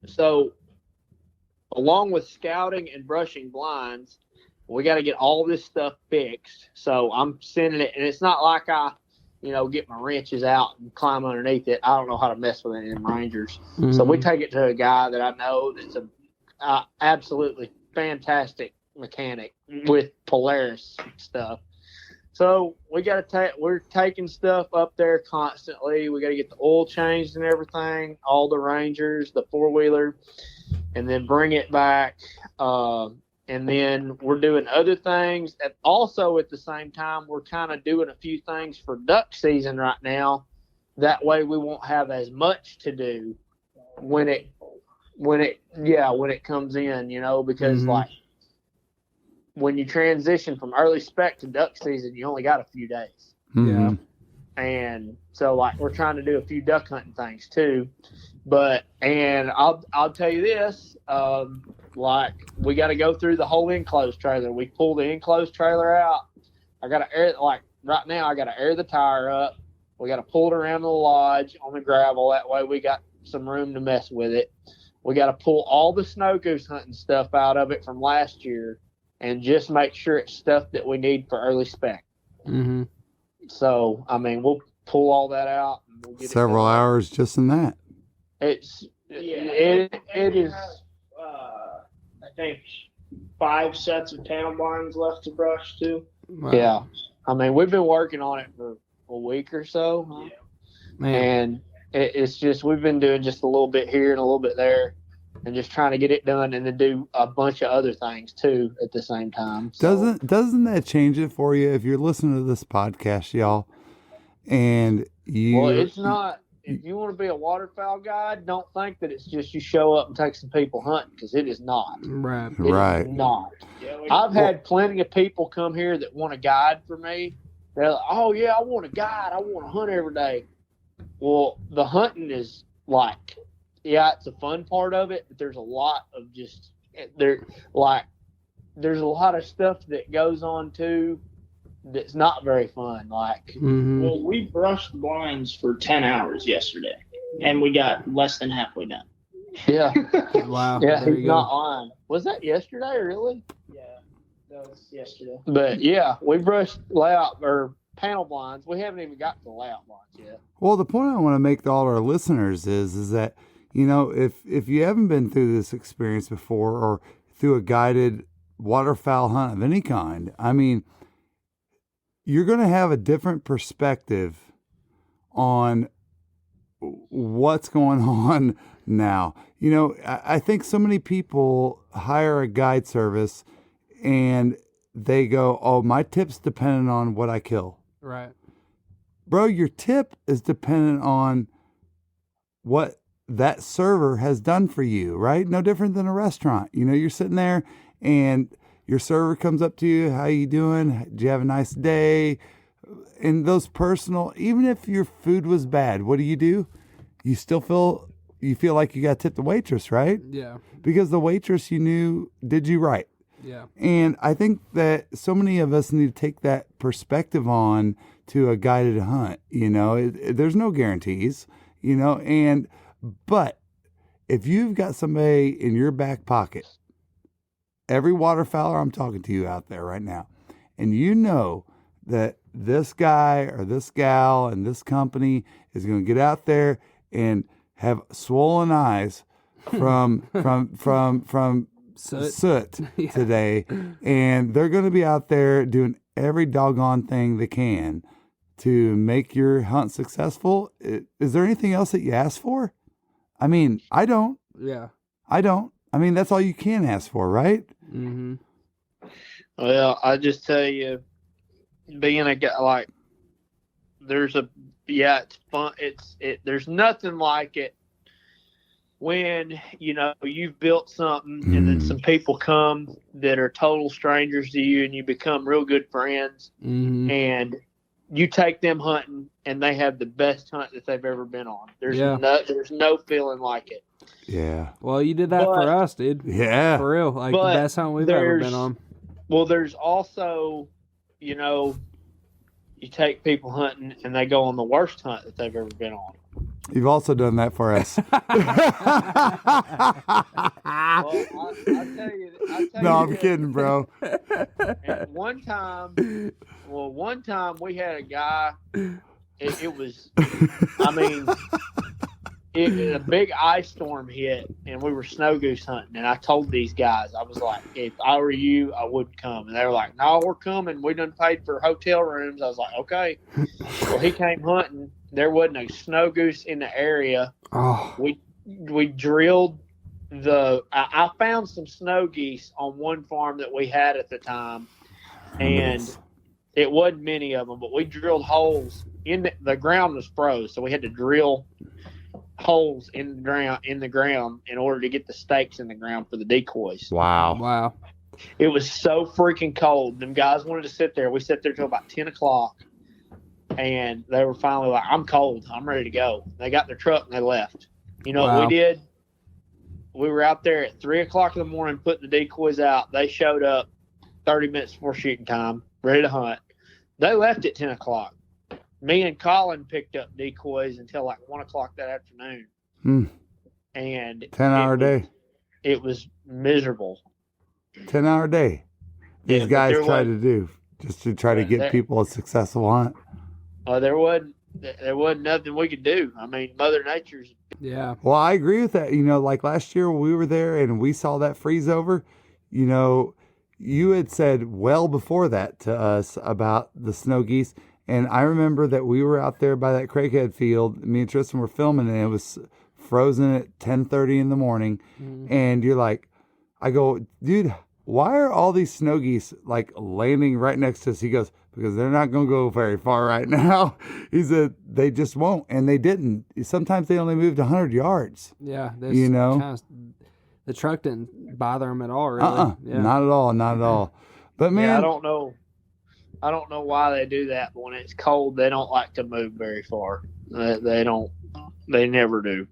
so along with scouting and brushing blinds, we got to get all this stuff fixed. So I'm sending it, and it's not like I, get my wrenches out and climb underneath it. I don't know how to mess with any of them Rangers. So we take it to a guy that I know that's a absolutely fantastic mechanic with Polaris stuff. So we're taking stuff up there constantly. We got to get the oil changed and everything, all the Rangers, the 4-wheeler, and then bring it back. And then we're doing other things. And also at the same time, we're kind of doing a few things for duck season right now. That way we won't have as much to do when it comes in, because like when you transition from early spec to duck season, you only got a few days. Mhm. And so like we're trying to do a few duck hunting things too. And I'll tell you this, like we got to go through the whole enclosed trailer. We pull the enclosed trailer out. I got to air, like right now I got to air the tire up. We got to pull it around the lodge on the gravel. That way we got some room to mess with it. We got to pull all the snow goose hunting stuff out of it from last year and just make sure it's stuff that we need for early spec. Mm-hmm. So, I mean, we'll pull all that out. And we'll get Several hours just in that. It is. I think 5 sets of panel blinds left to brush too. Wow. Yeah. I mean, we've been working on it for a week or so. Huh? Man. And it's just, we've been doing just a little bit here and a little bit there and just trying to get it done and then do a bunch of other things too at the same time. So, Doesn't that change it for you if you're listening to this podcast, y'all? And well, it's not. If you want to be a waterfowl guide, don't think that it's just you show up and take some people hunting, because it is not. Right. It Right. is not. Yeah, I've had plenty of people come here that want a guide for me. They're like, oh, yeah, I want a guide. I want to hunt every day. Well, the hunting is like, yeah, it's a fun part of it, but there's a lot of there's a lot of stuff that goes on too that's not very fun. Like, Mm-hmm. Well, we brushed blinds for 10 hours yesterday, and we got less than halfway done. yeah, Wow. yeah, There he's you not go. lying. Was that yesterday, really? Yeah, that was yesterday. But yeah, we brushed layout or panel blinds. We haven't even got to the layout blinds yet. Well, the point I want to make to all our listeners is that, if you haven't been through this experience before or through a guided waterfowl hunt of any kind, I mean, you're going to have a different perspective on what's going on now. I think so many people hire a guide service and they go, oh, my tip's dependent on what I kill. Right. Bro, your tip is dependent on what that server has done for you, right? No different than a restaurant. You're sitting there and your server comes up to you. How you doing? Did you have a nice day? And those personal, even if your food was bad, what do? You still feel like you got to tip the waitress, right? Yeah. Because the waitress you knew did you right. Yeah. And I think that so many of us need to take that perspective on to a guided hunt. There's no guarantees, but if you've got somebody in your back pocket, every waterfowler I'm talking to you out there right now, and you know that this guy or this gal and this company is going to get out there and have swollen eyes from soot Yeah. today, and they're going to be out there doing every doggone thing they can to make your hunt successful. Is there anything else that you ask for? I mean, I don't. Yeah. I don't. I mean, that's all you can ask for, right? Mm-hmm. Well, I just tell you, being a guy, like, it's fun. There's nothing like it when, you know, you've built something and then some people come that are total strangers to you and you become real good friends and you take them hunting and they have the best hunt that they've ever been on. There's no feeling like it. Yeah. Well, you did that for us, dude. Yeah. For real. Like the best hunt we've ever been on. Well, there's also, you know, you take people hunting and they go on the worst hunt that they've ever been on. You've also done that for us. Well, I'll tell you. No, I'm kidding, bro. And one time we had a guy. It was, I mean, a big ice storm hit, and we were snow goose hunting. And I told these guys, I was like, if I were you, I wouldn't come. And they were like, no, we're coming. We done paid for hotel rooms. I was like, okay. Well, he came hunting. There wasn't a snow goose in the area. Oh. We drilled I found some snow geese on one farm that we had at the time, and it wasn't many of them, but we drilled holes in the ground was froze, so we had to drill holes in the ground in order to get the stakes in the ground for the decoys. Wow. It was so freaking cold. Them guys wanted to sit there. We sat there till about 10 o'clock. And they were finally like, I'm cold. I'm ready to go. They got their truck and they left. You know what we did? We were out there at 3 o'clock in the morning putting the decoys out. They showed up 30 minutes before shooting time, ready to hunt. They left at 10 o'clock. Me and Colin picked up decoys until like 1 o'clock that afternoon. And 10-hour day. It was miserable. 10-hour day. These guys try to do just to try to get people a successful hunt. There wasn't nothing we could do. I mean, Mother Nature's. Yeah. Well, I agree with that. You know, like last year when we were there and we saw that freeze over, you know, you had said well before that to us about the snow geese. And I remember that we were out there by that craighead field. Me and Tristan were filming and it was frozen at 10:30 in the morning. And you're like, I go, dude, why are all these snow geese like landing right next to us? He goes, because they're not going to go very far right now. He said they just won't, and they didn't. Sometimes they only moved 100 yards. Yeah, you know, the truck didn't bother them at all. Really, not at all. But man, I don't know why they do that. But when it's cold, they don't like to move very far. They don't. They never do.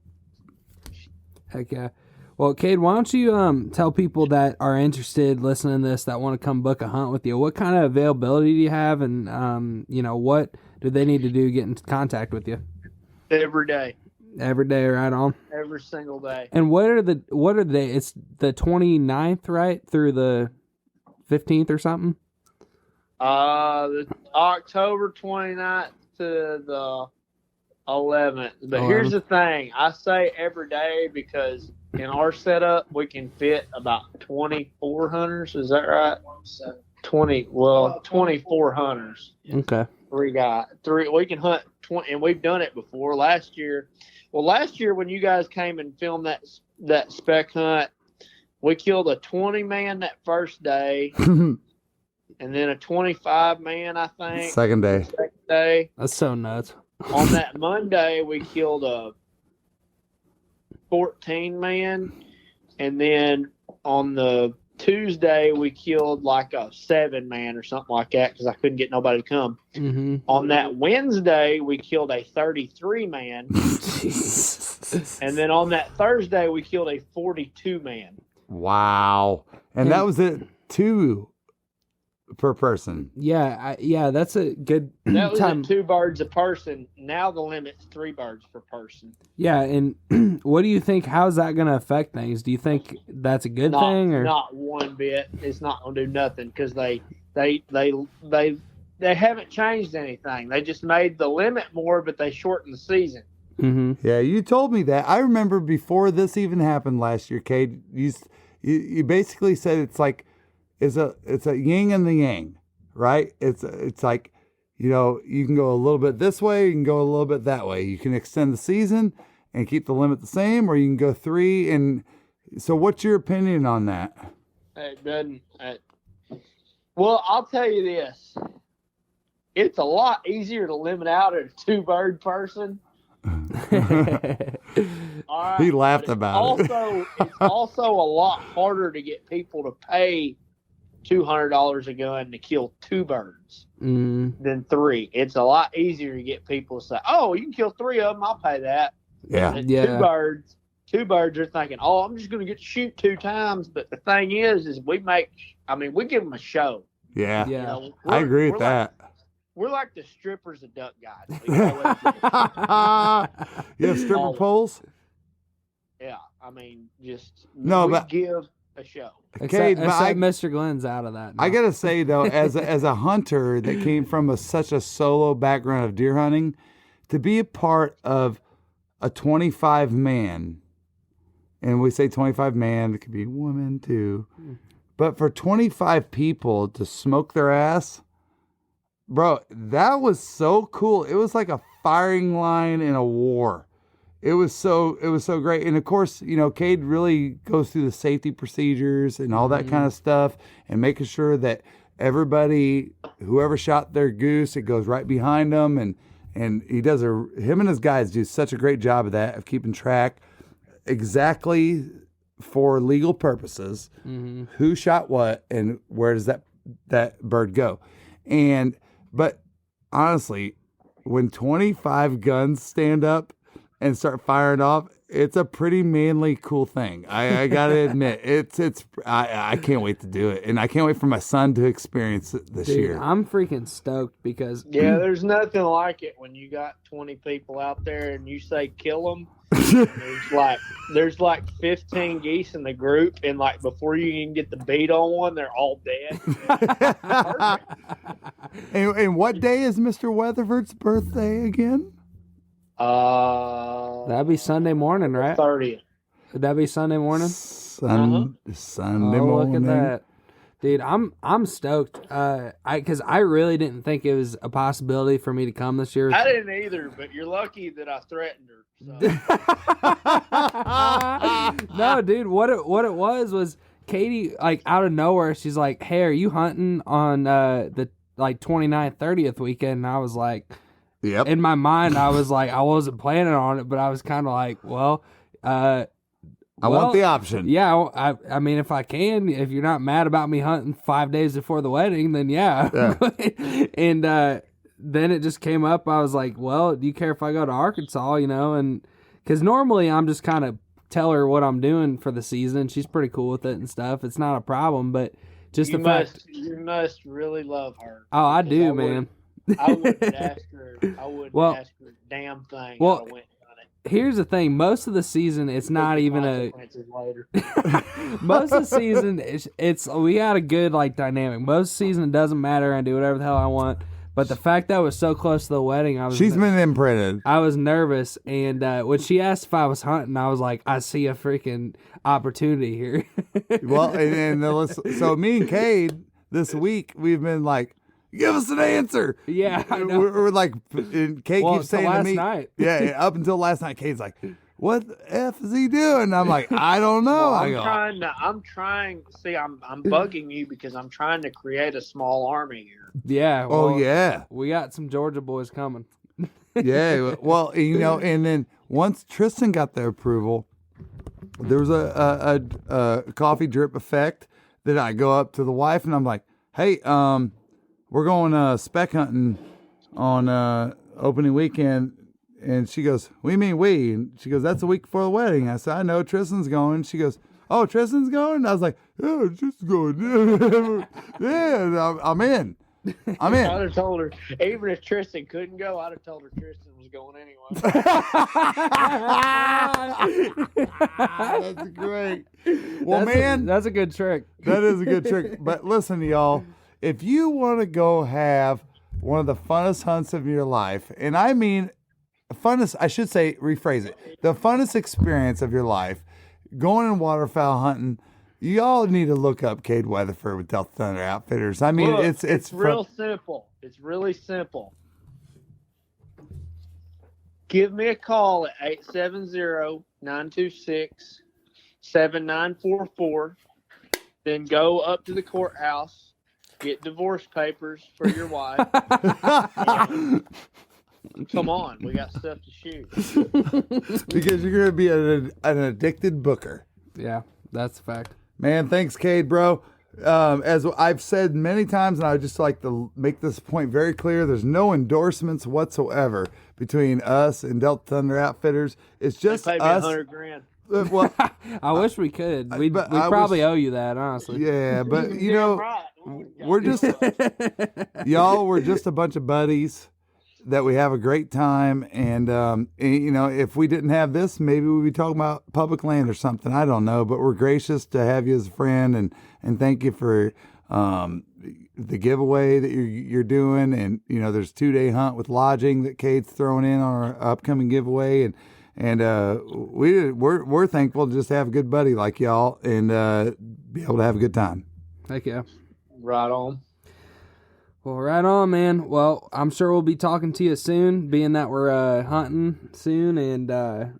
Heck yeah. Well, Kade, why don't you tell people that are interested listening to this that want to come book a hunt with you, what kind of availability do you have, and you know, what do they need to do to get in contact with you? Every day. Every day, right on. Every single day. And what are the days? It's the 29th, right, through the 15th or something. The October 29th to the 11th. But here's the thing: I say every day because in our setup, we can fit about 24 hunters. Is that right? 24 hunters. Okay. We got three. We can hunt 20, and we've done it before. Last year when you guys came and filmed that spec hunt, we killed a 20-man that first day, and then a 25-man, I think. Second day. That's so nuts. On that Monday, we killed a 14-man, and then on the Tuesday we killed like a 7-man or something like that because I couldn't get nobody to come. On that Wednesday we killed a 33-man, and then on that Thursday we killed a 42-man. Wow. And that was it, 2 per person. Yeah, that's a good That was time. 2 birds a person. Now the limit's 3 birds per person. Yeah, and what do you think? How's that going to affect things? Do you think that's a good thing, or not one bit? It's not going to do nothing because they haven't changed anything. They just made the limit more, but they shortened the season. Yeah, you told me that. I remember before this even happened last year, Kade. You basically said it's like. It's a yin and the yang, right? It's like, you know, you can go a little bit this way, you can go a little bit that way. You can extend the season and keep the limit the same, or you can go 3. And so, what's your opinion on that? It doesn't. Well, I'll tell you this: it's a lot easier to limit out at a 2-bird person All right, He laughed but about it. It's also a lot harder to get people to pay $200 a gun to kill 2 birds than 3. It's a lot easier to get people to say, "Oh, you can kill 3 of them. I'll pay that." Yeah. And Yeah. 2 birds are thinking, "Oh, I'm just going to get to shoot 2 times." But the thing is we give them a show. Yeah. Yeah. You know, I agree with we're that. We're like the strippers of duck guys. We always- You have stripper Always. poles? yeah, I mean, just No, we but- give a show. Cade, but Except Mr. Glenn's out of that now. I gotta say though, as a hunter that came from such a solo background of deer hunting, to be a part of a 25 man, and we say 25 man, it could be woman too, but for 25 people to smoke their ass, bro, that was so cool. It was like a firing line in a war. It was so great. And of course, you know, Kade really goes through the safety procedures and all that kind of stuff and making sure that everybody, whoever shot their goose, it goes right behind them. And he does him and his guys do such a great job of that, of keeping track exactly for legal purposes, who shot what and where does that bird go. But honestly, when 25 guns stand up and start firing off, it's a pretty manly, cool thing. I gotta admit, I can't wait to do it, and I can't wait for my son to experience it this year. I'm freaking stoked because Yeah, there's nothing like it when you got 20 people out there and you say kill them. there's like 15 geese in the group, and like before you can get the beat on one, they're all dead. Perfect. And what day is Mr. Weatherford's birthday again? that'd be Sunday morning, right? 30th. Would that be Sunday morning? Sunday Oh, morning. look at that. Dude, I'm stoked. Because I really didn't think it was a possibility for me to come this year. I didn't either, but you're lucky that I threatened her. So. No, dude, what it was Katie, like out of nowhere, she's like, "Hey, are you hunting on the like 29th, 30th weekend?" And I was like, Yep. in my mind, I was like, I wasn't planning on it, but I was kind of like, well, I want the option. yeah, I mean, if I can, if you're not mad about me hunting 5 days before the wedding, then yeah. And then it just came up. I was like, well, do you care if I go to Arkansas, you know? And because normally I'm just kind of tell her what I'm doing for the season. She's pretty cool with it and stuff. It's not a problem, but just you the fact. You must really love her. Oh, I Because do, man. I wouldn't ask her. I wouldn't ask her a damn thing. Well, I went and done it. Here's the thing. Most of the season, it's not even a. Consequences later. Most of the season, it's we got a good like dynamic. Most of the season, it doesn't matter. I do whatever the hell I want. But the fact that I was so close to the wedding, She's been imprinted. I was nervous, and when she asked if I was hunting, I was like, I see a freaking opportunity here. Well, so me and Kade this week we've been like, give us an answer. Yeah, I know. We're like, and Kate Well, keeps saying till to last me, night. yeah, up until last night, Kate's like, what the F is he doing? And I'm like, I don't know. Well, I go, I'm bugging you because I'm trying to create a small army here. Yeah. oh well, yeah, we got some Georgia boys coming. yeah. Well, you know, and then once Tristan got the approval, there was a coffee drip effect that I go up to the wife and I'm like, hey, we're going speck hunting on opening weekend. And she goes, what do you mean we? And she goes, that's a week before the wedding. I said, I know, Tristan's going. She goes, oh, Tristan's going? And I was like, yeah, Tristan's going. Yeah, I'm in. I'm in. I'd have told her, even if Tristan couldn't go, I'd have told her Tristan was going anyway. That's great. Well, that's a good trick. that is a good trick. But listen, y'all, if you want to go have one of the funnest hunts of your life, and I mean funnest, I should say, rephrase it, the funnest experience of your life, going and waterfowl hunting, y'all need to look up Kade Weatherford with Delta Thunder Outfitters. I mean, Look, it's real simple. It's really simple. Give me a call at 870-926-7944. Then go up to the courthouse, get divorce papers for your wife. Come on, we got stuff to shoot. Because you're gonna be an addicted booker. Yeah, that's a fact. Man, thanks, Kade, bro. As I've said many times, and I would just like to make this point very clear, there's no endorsements whatsoever between us and Delta Thunder Outfitters. It's just They paid me us. $100,000. Well, I wish we could. We but I probably wish- owe you that, honestly. yeah, but you Yeah, know, right. we're just y'all. We're just a bunch of buddies that we have a great time, and you know, if we didn't have this, maybe we'd be talking about public land or something. I don't know, but we're gracious to have you as a friend, and thank you for the giveaway that you're doing, and you know, there's 2-day hunt with lodging that Kade's throwing in on our upcoming giveaway, and we're thankful to just have a good buddy like y'all and be able to have a good time. Heck yeah. Right on. Well, right on, man. Well, I'm sure we'll be talking to you soon, being that we're hunting soon. And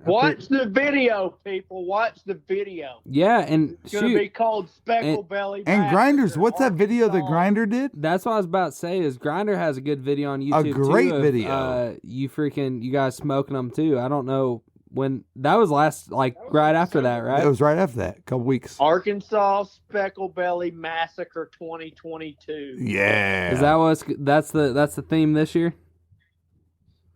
Watch the video, people. Watch the video. yeah, and It's going to be shoot, called Specklebelly. And Grinders, what's that video that Arkansas. Grinder did? that's what I was about to say. Is Grinder has a good video on YouTube? great too, of, video. You guys smoking them too. I don't know when that was last, like right after that, right? It was right after that, a couple weeks. Arkansas Specklebelly Massacre 2022. Yeah. Is that that's the theme this year?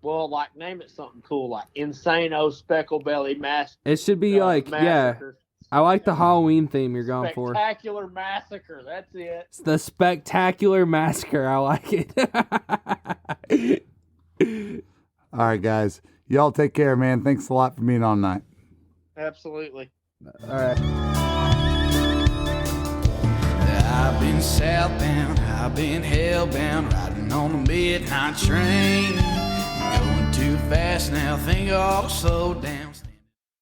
Well, like, name it something cool, like Insano Specklebelly Massacre. It should be like Massacre. I like the Halloween theme you're going for. Spectacular Massacre. That's it. It's the Spectacular Massacre. I like it. All right, guys. Y'all take care, man. Thanks a lot for being on tonight. Absolutely. All right. I've been southbound, I've been hellbound, riding on the midnight train. Going too fast now, think I'll slow down.